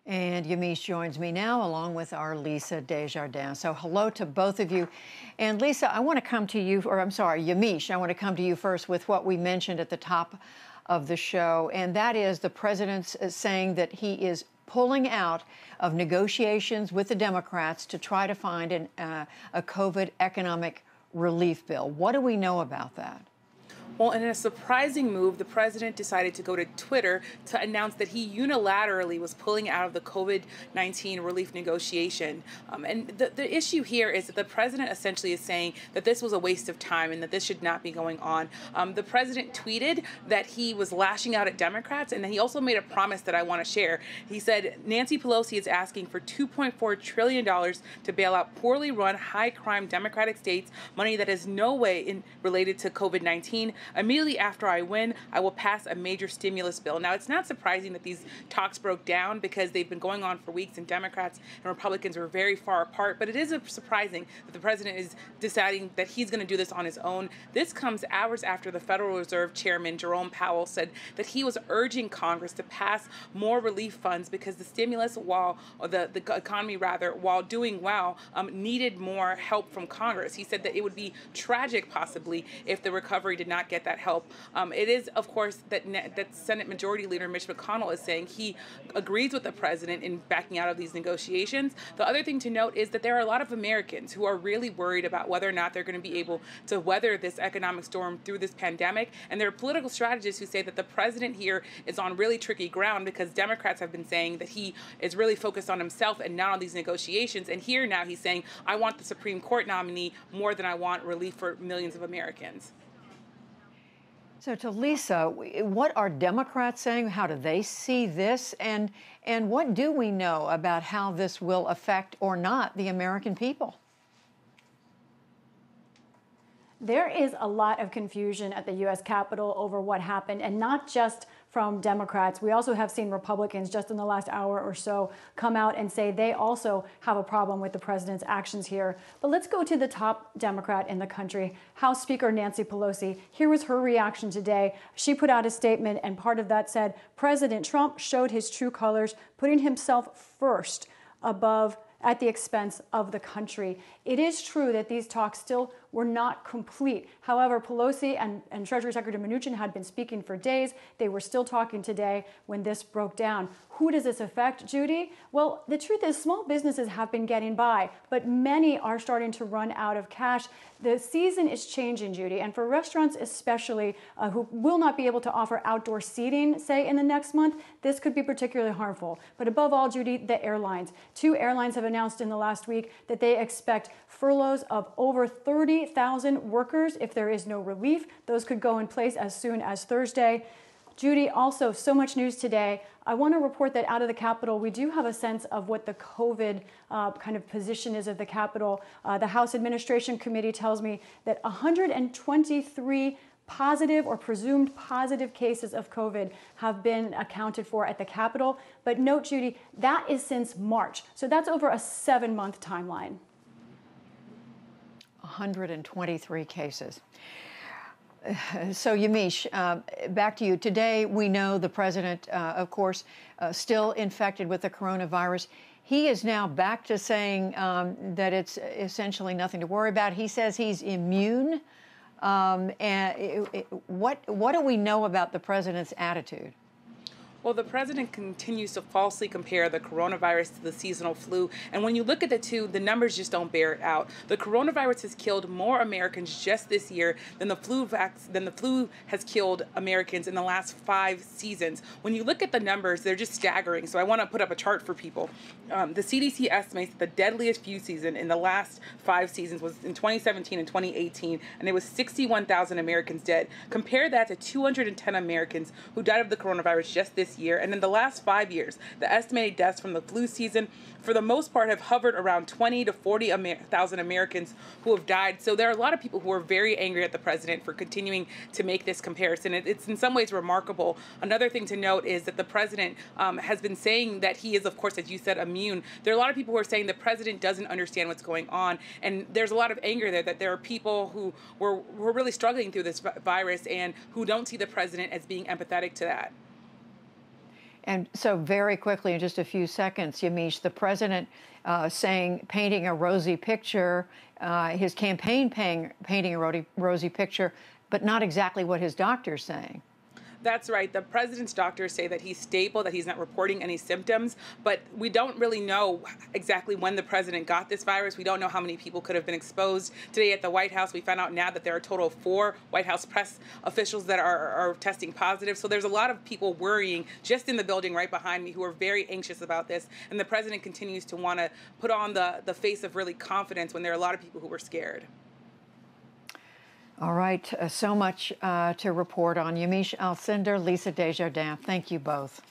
And Yamiche joins me now, along with our Lisa Desjardins. So hello to both of you. And Lisa, I want to come to you, or I'm sorry, Yamiche, I want to come to you first with what we mentioned at the top of the show, and that is the president's saying that he is pulling out of negotiations with the Democrats to try to find a COVID economic relief bill. What do we know about that? Well, in a surprising move, the president decided to go to Twitter to announce that he unilaterally was pulling out of the COVID-19 relief negotiation. And the issue here is that the president essentially is saying that this was a waste of time and that this should not be going on. The president tweeted that he was lashing out at Democrats, and then he also made a promise that I want to share. He said Nancy Pelosi is asking for $2.4 trillion to bail out poorly run, high-crime Democratic states, money that is no way related to COVID-19. Immediately after I win, I will pass a major stimulus bill. Now, it's not surprising that these talks broke down because they've been going on for weeks and Democrats and Republicans were very far apart. But it is surprising that the president is deciding that he's going to do this on his own. This comes hours after the Federal Reserve Chairman Jerome Powell said that he was urging Congress to pass more relief funds because the stimulus, the economy while doing well, needed more help from Congress. He said that it would be tragic possibly if the recovery did not get that help. It is, of course, that Senate Majority Leader Mitch McConnell is saying he agrees with the president in backing out of these negotiations. The other thing to note is that there are a lot of Americans who are really worried about whether or not they're going to be able to weather this economic storm through this pandemic. And there are political strategists who say that the president here is on really tricky ground because Democrats have been saying that he is really focused on himself and not on these negotiations. And here now he's saying, I want the Supreme Court nominee more than I want relief for millions of Americans. So to Lisa, what are Democrats saying? How do they see this? And what do we know about how this will affect or not the American people? There is a lot of confusion at the U.S. Capitol over what happened, and not just from Democrats. We also have seen Republicans just in the last hour or so come out and say they also have a problem with the president's actions here. But let's go to the top Democrat in the country, House Speaker Nancy Pelosi. Here was her reaction today. She put out a statement, and part of that said, President Trump showed his true colors, putting himself first at the expense of the country. It is true that these talks still were not complete. However, Pelosi and Treasury Secretary Mnuchin had been speaking for days. They were still talking today when this broke down. Who does this affect, Judy? Well, the truth is small businesses have been getting by, but many are starting to run out of cash. The season is changing, Judy, and for restaurants especially who will not be able to offer outdoor seating, say, in the next month, this could be particularly harmful. But above all, Judy, the airlines. 2 airlines have announced in the last week that they expect furloughs of over 30,000 workers if there is no relief. Those could go in place as soon as Thursday. Judy, also so much news today. I want to report that out of the Capitol, we do have a sense of what the COVID kind of position is of the Capitol. The House Administration Committee tells me that 123 positive or presumed positive cases of COVID have been accounted for at the Capitol. But note, Judy, that is since March. So that's over a 7-month timeline. 123 cases. So, Yamiche, back to you. Today, we know the president, of course, still infected with the coronavirus. He is now back to saying that it's essentially nothing to worry about. He says he's immune. What do we know about the president's attitude? Well, the president continues to falsely compare the coronavirus to the seasonal flu. And when you look at the two, the numbers just don't bear it out. The coronavirus has killed more Americans just this year than the flu has killed Americans in the last 5 seasons. When you look at the numbers, they're just staggering. So I want to put up a chart for people. The CDC estimates that the deadliest flu season in the last 5 seasons was in 2017 and 2018, and it was 61,000 Americans dead. Compare that to 210 Americans who died of the coronavirus just this year. And in the last 5 years, the estimated deaths from the flu season, for the most part, have hovered around 20 to 40,000 Americans who have died. So there are a lot of people who are very angry at the president for continuing to make this comparison. It's in some ways remarkable. Another thing to note is that the president has been saying that he is, of course, as you said, immune. There are a lot of people who are saying the president doesn't understand what's going on. And there's a lot of anger there that there are people who were really struggling through this virus and who don't see the president as being empathetic to that. And so very quickly, in just a few seconds, Yamiche, the president painting a rosy picture, his campaign painting a rosy picture, but not exactly what his doctor's saying. That's right. The president's doctors say that he's stable, that he's not reporting any symptoms, but we don't really know exactly when the president got this virus. We don't know how many people could have been exposed. Today at the White House, we found out now that there are a total of 4 White House press officials that are testing positive. So there's a lot of people worrying just in the building right behind me who are very anxious about this. And the president continues to want to put on the face of really confidence when there are a lot of people who were scared. All right, so much to report on. Yamiche Alcindor, Lisa Desjardins, thank you both.